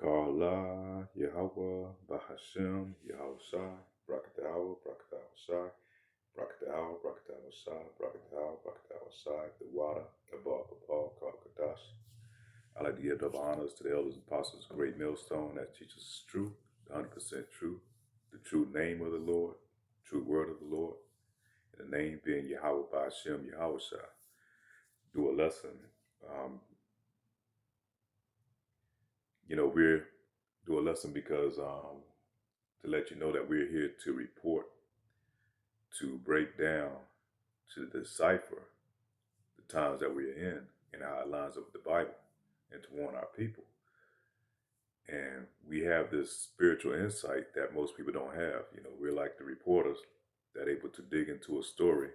Kala Yahweh Bahashem Yahushai Brakatawa Brakatawa Brakatawa Brakatawa Shai Brakatawa Brakatawa Shai the water above Paul Kadash. I like to give double honors to the elders and apostles, great millstone that teaches us truth, 100% truth, the true name of the Lord, true word of the Lord, and the name being Yahweh Bahashem Yahushai. Do a lesson. Um, we're do a lesson because to let you know that we're here to report, to break down, to decipher the times that we're in and how it lines up with the Bible, and to warn our people. And we have this spiritual insight that most people don't have. We're like the reporters that are able to dig into a story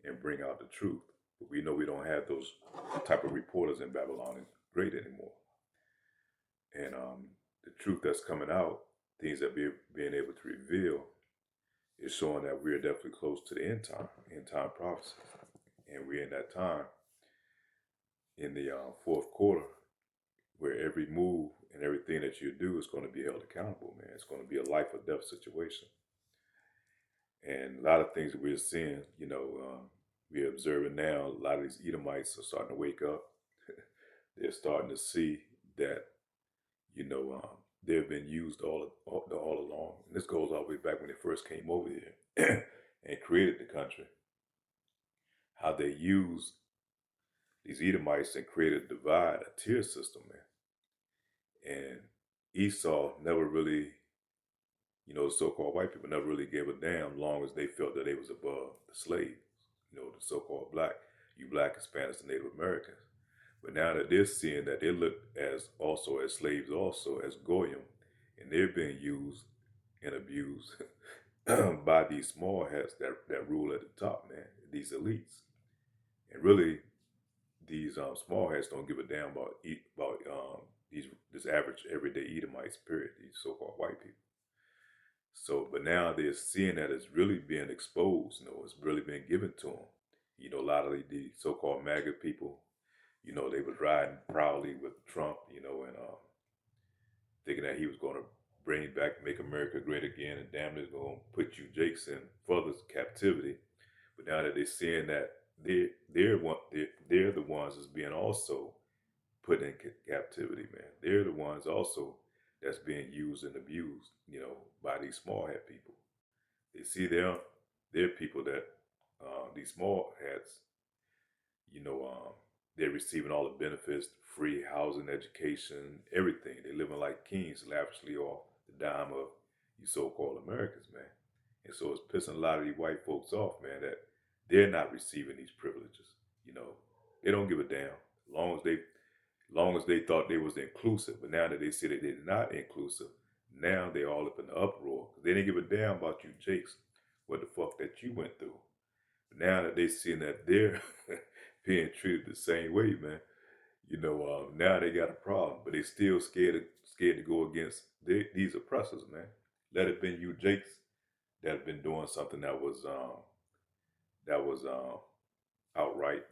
and bring out the truth. But we know we don't have those type of reporters in Babylon Great anymore. And the truth that's coming out, things that we're being able to reveal, is showing that we're definitely close to the end time prophecy. And we're in that time in the fourth quarter where every move and everything that you do is going to be held accountable, man. It's going to be a life or death situation. And a lot of things that we're seeing, we're observing now, a lot of these Edomites are starting to wake up. They're starting to see that, they've been used all along. And this goes all the way back when they first came over here and created the country. How they used these Edomites and created a divide, a tier system, man. And Esau never really, the so-called white people never really gave a damn, long as they felt that they was above the slaves, the so-called black, you black, Hispanics, and Native Americans. But now that they're seeing that they look as also as slaves, also as goyim, and they're being used and abused by these small hats that rule at the top, man, these elites. And really, these small hats don't give a damn about this average everyday Edomites, period, these so-called white people. So, but now they're seeing that it's really being exposed, it's really being given to them. A lot of the so-called MAGA people, they was riding proudly with Trump, and thinking that he was going to bring back, make America great again, and damn it, going to put you Jakes in further captivity. But now that they're seeing that they're the ones that's being also put in captivity, man. They're the ones also that's being used and abused, by these small hat people. They see they're people that these small hats, they're receiving all the benefits, free housing, education, everything. They're living like kings, lavishly off the dime of you so-called Americans, man. And so it's pissing a lot of these white folks off, man, that they're not receiving these privileges. They don't give a damn. Long as they thought they was inclusive, but now that they see that they're not inclusive, now they're all up in the uproar. They didn't give a damn about you, Jakes, what the fuck that you went through. But now that they seeing that they're being treated the same way, man, now they got a problem, but they still scared to go against these oppressors, man. Let it been you, Jakes, that have been doing something that was outright,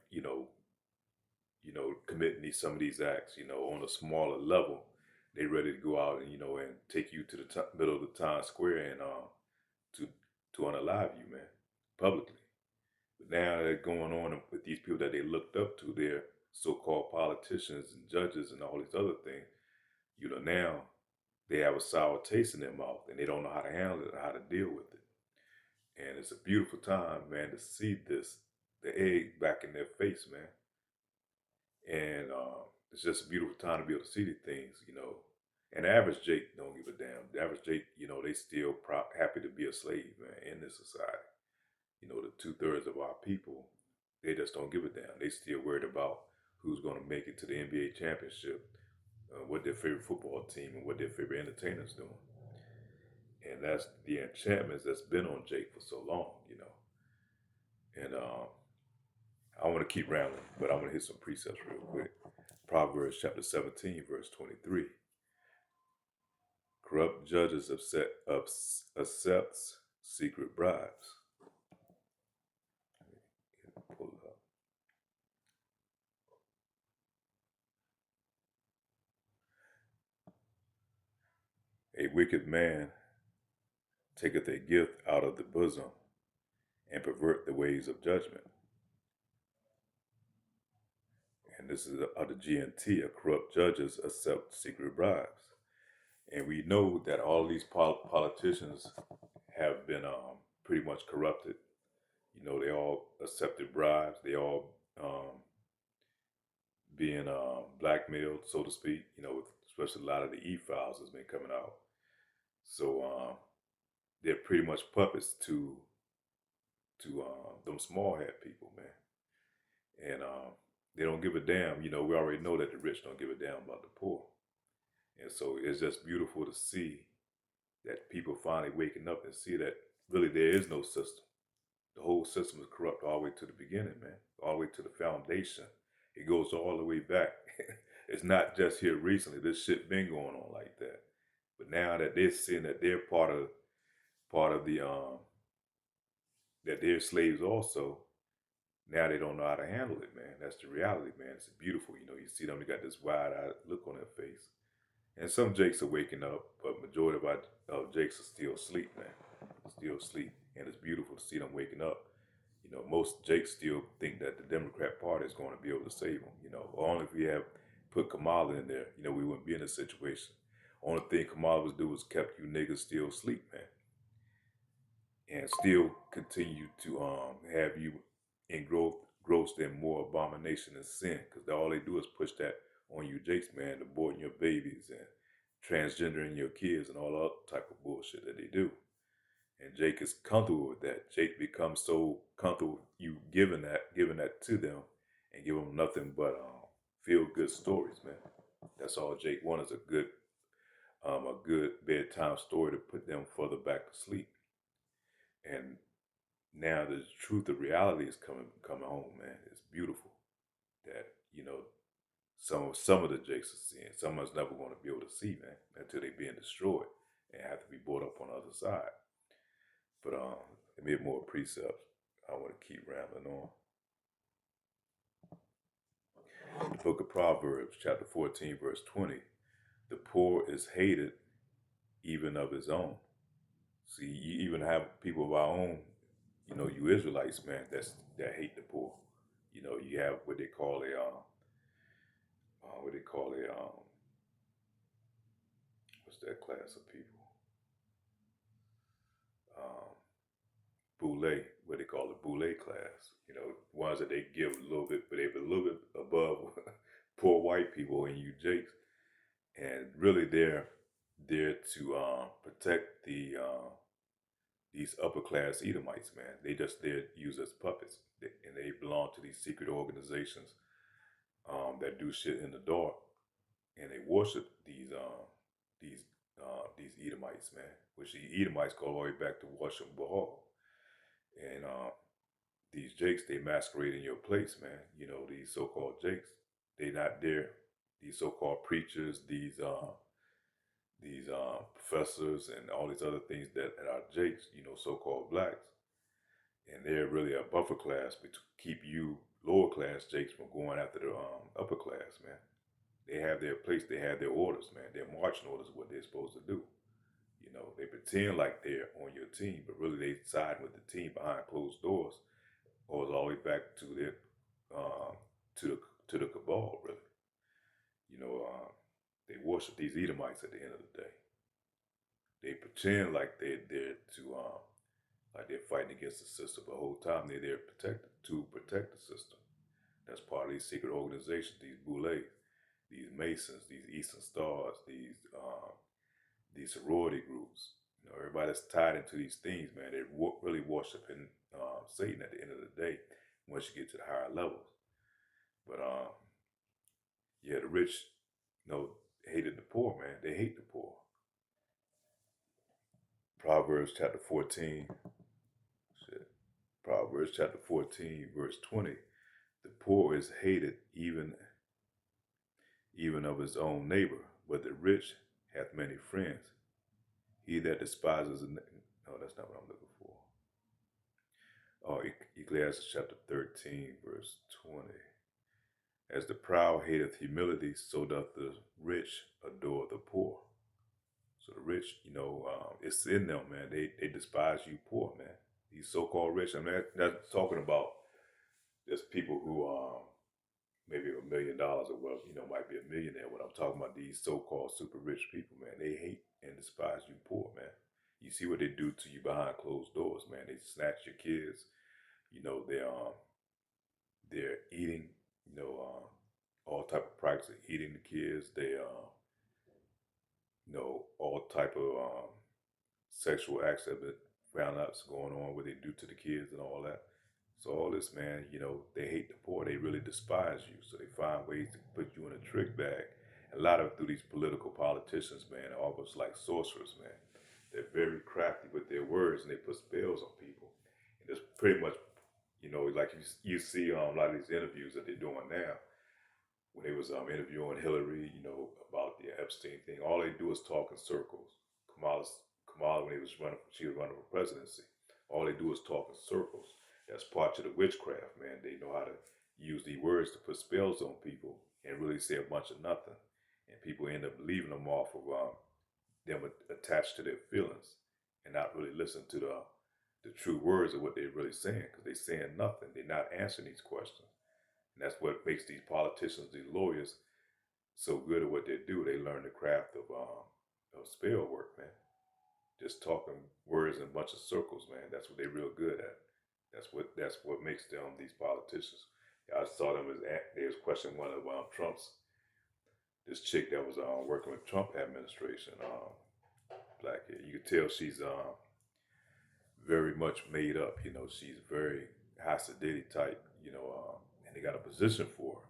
committing some of these acts, on a smaller level. They ready to go out and and take you to the middle of the town square and to unalive you, man, publicly. But now they're going on with these people that they looked up to, their so-called politicians and judges and all these other things. Now they have a sour taste in their mouth and they don't know how to handle it or how to deal with it. And it's a beautiful time, man, to see the egg back in their face, man. And it's just a beautiful time to be able to see these things, And the average Jake don't give a damn. The average Jake, they still happy to be a slave, man, in this society. The 2/3 of our people, they just don't give a damn. They still worried about who's going to make it to the NBA championship, what their favorite football team and what their favorite entertainer's doing. And that's the enchantments that's been on Jake for so long, And I want to keep rambling, but I want to hit some precepts real quick. Proverbs chapter 17, verse 23. Corrupt judges accepts secret bribes. Pull it up. A wicked man taketh a gift out of the bosom, and pervert the ways of judgment. And this is of the GNT, a corrupt judges accept secret bribes. And we know that all these politicians have been pretty much corrupted. You know, they all accepted bribes. They all being blackmailed, so to speak. You know, especially a lot of the e-files has been coming out. So they're pretty much puppets to them small hat people, man. And they don't give a damn. You know, we already know that the rich don't give a damn about the poor. And so it's just beautiful to see that people finally waking up and see that really there is no system. The whole system is corrupt all the way to the beginning, man, all the way to the foundation. It goes all the way back. It's not just here recently. This shit been going on like that. But now that they're seeing that they're part of the that they're slaves also, now they don't know how to handle it, man. That's the reality, man. It's beautiful. You know, you see them, they got this wide-eyed look on their face. And some Jakes are waking up, but majority of our Jakes are still asleep, man. Still asleep. And it's beautiful to see them waking up. You know, most Jakes still think that the Democrat Party is going to be able to save them. You know, only if we have put Kamala in there, you know, we wouldn't be in this situation. Only thing Kamala was do was kept you niggas still asleep, man. And still continue to have you engrossed in more abomination and sin. Because all they do is push that on you Jakes, man, aborting your babies and transgendering your kids and all that type of bullshit that they do. And Jake is comfortable with that. Jake becomes so comfortable you giving that to them and give them nothing but feel good stories, man. That's all Jake wants is a good bedtime story to put them further back to sleep. And now the truth of reality is coming home, man. It's beautiful that, you know, some of the Jakes are seeing. Some of us never going to be able to see, man, until they being destroyed and have to be brought up on the other side. But let me have more precepts. I want to keep rambling on. The book of Proverbs, chapter 14, verse 20. The poor is hated even of his own. See, you even have people of our own, you know, you Israelites, man, that hate the poor. You know, you have what they call what's that class of people? Boule, what they call the Boule class. You know, ones that they give a little bit, but they're a little bit above poor white people and you Jakes. And really they're there to protect these upper class Edomites, man. They just there used as puppets. And they belong to these secret organizations that do shit in the dark. And they worship these Edomites, man. Which the Edomites go all the way back to worship Baal. And these Jakes, they masquerade in your place, man. You know, these so-called Jakes, they not there. These so-called preachers, these professors and all these other things that are Jakes, you know, so-called blacks. And they're really a buffer class to keep you lower class Jakes from going after the upper class, man. They have their place, they have their orders, man. Their marching orders is what they're supposed to do. You know, they pretend like they're on your team, but really they side with the team behind closed doors, or it's all the way back to their to the cabal, really. You know, they worship these Edomites at the end of the day. They pretend like they're there to like they're fighting against the system, but the whole time they're there to protect the system. That's part of these secret organizations, these Boulets, these Masons, these Eastern Stars, these sorority groups. You know, everybody that's tied into these things, man, they're really worshiping Satan at the end of the day once you get to the higher levels. But yeah, the rich, you know, hated the poor, man. They hate the poor. Proverbs chapter 14. Proverbs chapter 14, verse 20. The poor is hated even of his own neighbor, but the rich hath many friends. He that despises no, that's not what I'm looking for. Oh, Ecclesiastes chapter 13, verse 20. As the proud hateth humility, so doth the rich adore the poor. So the rich, it's in them, man. They despise you poor, man. These so-called rich. I mean, that's talking about just people who maybe $1 million or well, might be a millionaire. When I'm talking about these so-called super rich people, man, they hate and despise you poor, man. You see what they do to you behind closed doors, man. They snatch your kids. They're eating, all type of practice of eating the kids. They all type of sexual acts that have been found out's going on, what they do to the kids and all that. So all this, man, they hate the poor. They really despise you. So they find ways to put you in a trick bag. A lot of it through these political politicians, man, are almost like sorcerers, man. They're very crafty with their words, and they put spells on people. And it's pretty much, like you see a lot of these interviews that they're doing now. When they was interviewing Hillary, about the Epstein thing, all they do is talk in circles. Kamala, when she was running for presidency, all they do is talk in circles. That's part of the witchcraft, man. They know how to use these words to put spells on people and really say a bunch of nothing, and people end up leaving them off of them attached to their feelings and not really listen to the true words of what they're really saying, because they're saying nothing. They're not answering these questions. And that's what makes these politicians, these lawyers, so good at what they do. They learn the craft of spell work, man. Just talking words in a bunch of circles, man. That's what they're real good at. That's what makes them these politicians. I saw them as they was questioning one of Trump's, this chick that was working with Trump administration, black hair. You could tell she's very much made up. She's very Hasidity type. And they got a position for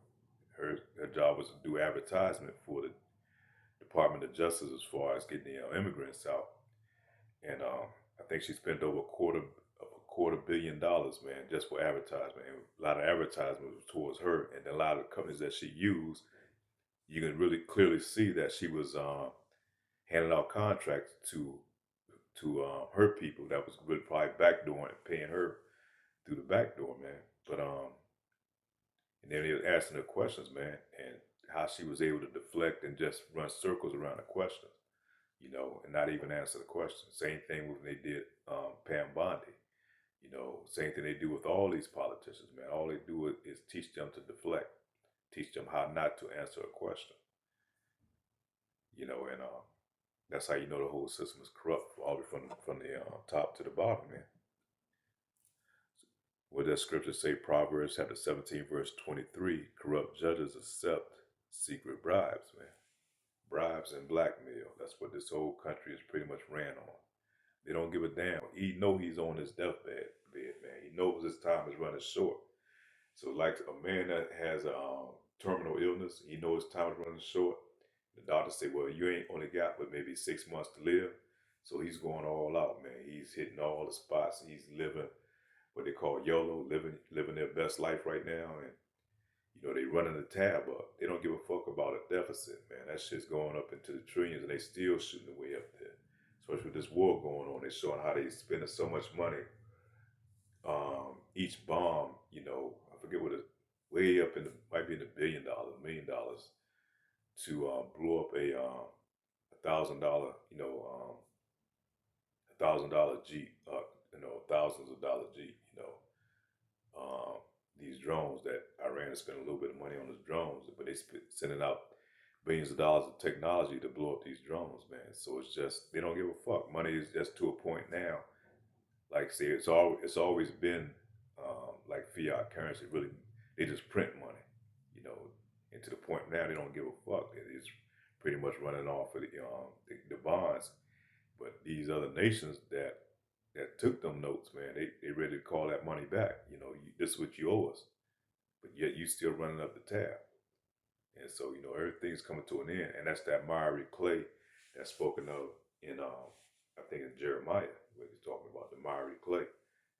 her. Her job was to do advertisement for the Department of Justice as far as getting the immigrants out. And I think she spent over a quarter billion dollars, man, just for advertisement. And a lot of advertisement was towards her, and a lot of the companies that she used, you can really clearly see that she was handing out contracts to her people that was really probably backdooring and paying her through the back door, man. But and then they were asking her questions, man, and how she was able to deflect and just run circles around the questions, and not even answer the question. Same thing when they did Pam Bondi. Same thing they do with all these politicians, man. All they do is teach them to deflect, teach them how not to answer a question, and that's how you know the whole system is corrupt, all the way from the top to the bottom, man. What does scripture say? Proverbs chapter 17, verse 23, corrupt judges accept secret bribes, man. Bribes and blackmail. That's what this whole country is pretty much ran on. They don't give a damn. He know he's on his deathbed, man. He knows his time is running short. So like a man that has a terminal illness, he knows his time is running short. The doctor say, well, you ain't only got but maybe 6 months to live. So he's going all out, man. He's hitting all the spots. He's living what they call YOLO, living their best life right now. And they running the tab up. They don't give a fuck about a deficit, man. That shit's going up into the trillions, and they still shooting way up there. Especially with this war going on, they're showing how they spending so much money. Each bomb, I forget what it, way up in the might be in the $1 million to blow up $1,000, $1,000 Jeep, thousands of dollar Jeep, these drones that Iran is spending a little bit of money on these drones, but they sending out billions of dollars of technology to blow up these drones, man. So it's just they don't give a fuck. Money is just to a point now. Like I say, it's always been like fiat currency. Really, they just print money, and to the point now they don't give a fuck. It is pretty much running off of the bonds. But these other nations that took them notes, man, they ready to call that money back. This is what you owe us, but yet you still running up the tab. And so, everything's coming to an end. And that's that miry clay that's spoken of in, I think in Jeremiah, where he's talking about the miry clay,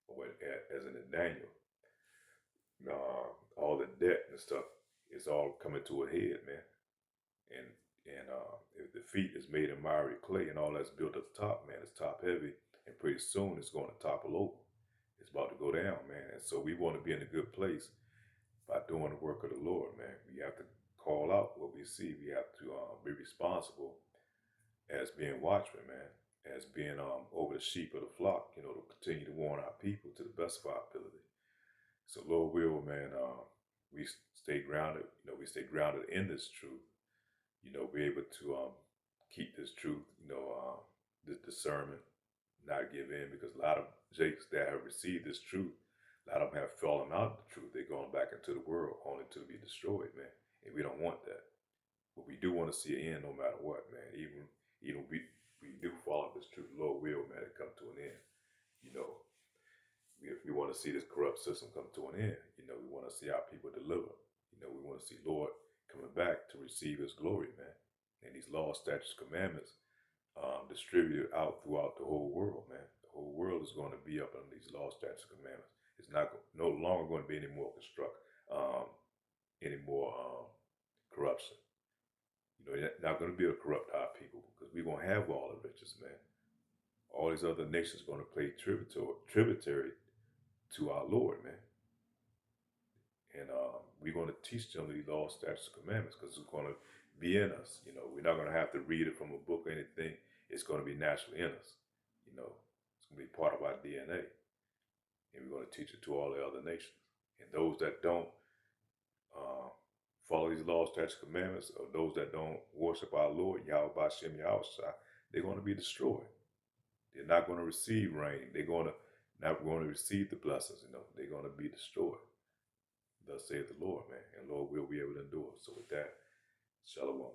or as in Daniel. All the debt and stuff is all coming to a head, man. And if the feet is made of miry clay and all that's built up top, man, it's top heavy. And pretty soon it's going to topple over. It's about to go down, man. And so we want to be in a good place by doing the work of the Lord, man. We have to call out what we see. We have to be responsible as being watchmen, man, as being over the sheep of the flock, you know, to continue to warn our people to the best of our ability. So Lord will, man, we stay grounded, you know, we stay grounded in this truth, you know, be able to keep this truth, you know, this discernment, not give in, because a lot of Jakes that have received this truth, a lot of them have fallen out of the truth. They're going back into the world only to be destroyed, man. And we don't want that. But we do want to see an end no matter what, man. Even we do follow this truth, Lord will, man, it come to an end. You know, we want to see this corrupt system come to an end. You know, we want to see our people deliver. You know, we want to see Lord coming back to receive his glory, man. And these laws, statutes, commandments distributed out throughout the whole world, man. The whole world is going to be up under these laws, statutes, commandments. It's not no longer going to be any more any more corruption. You know, you're not going to be able to corrupt our people because we're going to have all the riches, man. All these other nations are going to play tributary to our Lord, man. And we're going to teach them these laws, statutes, and commandments because it's going to be in us. You know, we're not going to have to read it from a book or anything. It's going to be naturally in us. You know, it's going to be part of our DNA. And we're going to teach it to all the other nations. And those that don't follow these laws, statutes, commandments, or those that don't worship our Lord, Yahweh Bashem Yahushua, they're going to be destroyed. They're not going to receive rain. They're going to not going to receive the blessings. You know, they're going to be destroyed. Thus saith the Lord, man. And Lord will be able to endure. So with that, shalom.